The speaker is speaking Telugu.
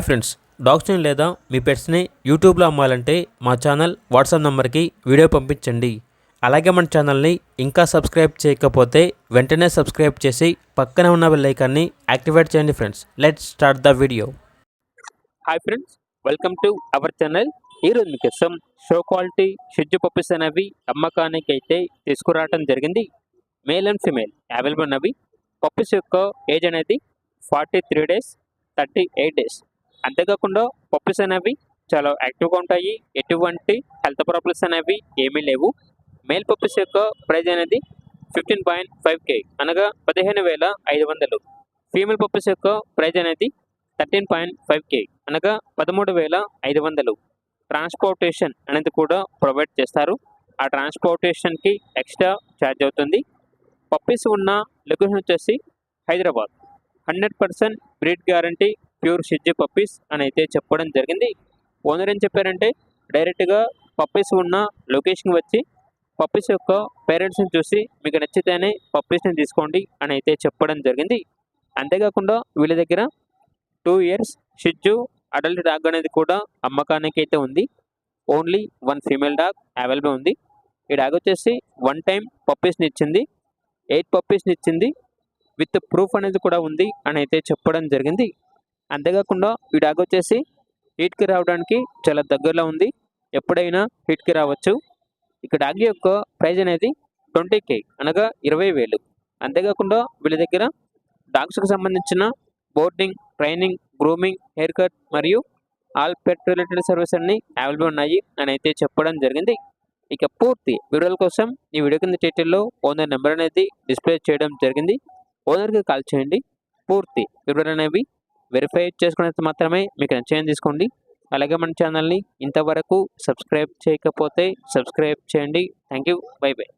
ఫ్రెండ్స్, డాగ్స్ని లేదా మీ పెట్స్ని యూట్యూబ్లో అమ్మాలంటే మా ఛానల్ వాట్సాప్ నెంబర్కి వీడియో పంపించండి. అలాగే మన ఛానల్ని ఇంకా సబ్స్క్రైబ్ చేయకపోతే వెంటనే సబ్స్క్రైబ్ చేసి పక్కన ఉన్న బెల్ ఐకాన్ని యాక్టివేట్ చేయండి. Friends, let's start the video. Hi friends, welcome to our channel. ఈరోజు మీకోసం షో క్వాలిటీ షిడ్జు పప్పీస్ అనేవి అమ్మకానికి అయితే తీసుకురావడం జరిగింది. మేల్ అండ్ ఫిమేల్ అవైలబుల్ ఉన్నవి. పప్పీస్ యొక్క ఏజ్ అనేది 43 days, 38 days. అంతేకాకుండా పప్పీస్ అనేవి చాలా యాక్టివ్గా ఉంటాయి. ఎటువంటి హెల్త్ ప్రాబ్లమ్స్ అనేవి ఏమీ లేవు. మేల్ పప్పీస్ యొక్క ప్రైజ్ అనేది 15.5K అనగా 15,500. ఫీమేల్ పప్పీస్ యొక్క ప్రైజ్ అనేది 13.5K అనగా 13,500. ట్రాన్స్పోర్టేషన్ అనేది కూడా ప్రొవైడ్ చేస్తారు. ఆ ట్రాన్స్పోర్టేషన్కి ఎక్స్ట్రా ఛార్జ్ అవుతుంది. పప్పీస్ ఉన్న లొకేషన్ వచ్చేసి Hyderabad. 100% breed guarantee pure Shih Tzu puppies అని అయితే చెప్పడం జరిగింది. ఓనర్ ఏం చెప్పారంటే, డైరెక్ట్గా పప్పీస్ ఉన్న లొకేషన్కి వచ్చి పప్పీస్ యొక్క పేరెంట్స్ని చూసి మీకు నచ్చితేనే పప్పీస్ని తీసుకోండి అని అయితే చెప్పడం జరిగింది. అంతేకాకుండా వీళ్ళ దగ్గర 2 years షిడ్జు అడల్ట్ డాగ్ అనేది కూడా అమ్మకానికి అయితే ఉంది. ఓన్లీ 1 ఫీమేల్ డాగ్ అవైలబుల్ ఉంది. ఈ డాగ్ వచ్చేసి 1 time పప్పీస్ని ఇచ్చింది. 8 పప్పీస్ని ఇచ్చింది. విత్ ప్రూఫ్ అనేది కూడా ఉంది అని అయితే చెప్పడం జరిగింది. అంతేకాకుండా ఈ డాగ్ వచ్చేసి హీట్కి రావడానికి చాలా దగ్గరలో ఉంది. ఎప్పుడైనా హీట్కి రావచ్చు. ఇక డాగ్ యొక్క ప్రైజ్ అనేది 20K అనగా 20,000. అంతేకాకుండా వీళ్ళ దగ్గర డాగ్స్కి సంబంధించిన boarding, training, grooming, hair cut మరియు ఆల్ పెట్ రిలేటెడ్ సర్వీస్ అన్ని అవైలబుల్ ఉన్నాయి అని అయితే చెప్పడం జరిగింది. ఇక పూర్తి వివరాల కోసం ఈ వీడియో కింద టైటిల్లో ఓనర్ నెంబర్ అనేది డిస్ప్లే చేయడం జరిగింది. ఓనర్కి కాల్ చేయండి. పూర్తి వివరాలు అనేవి వెరిఫై చేసుకునేది మాత్రమే మీకు నచ్చేది తీసుకోండి. అలాగే మన ఛానల్ని ఇంతవరకు సబ్స్క్రైబ్ చేయకపోతే సబ్స్క్రైబ్ చేయండి. Thank you. By by.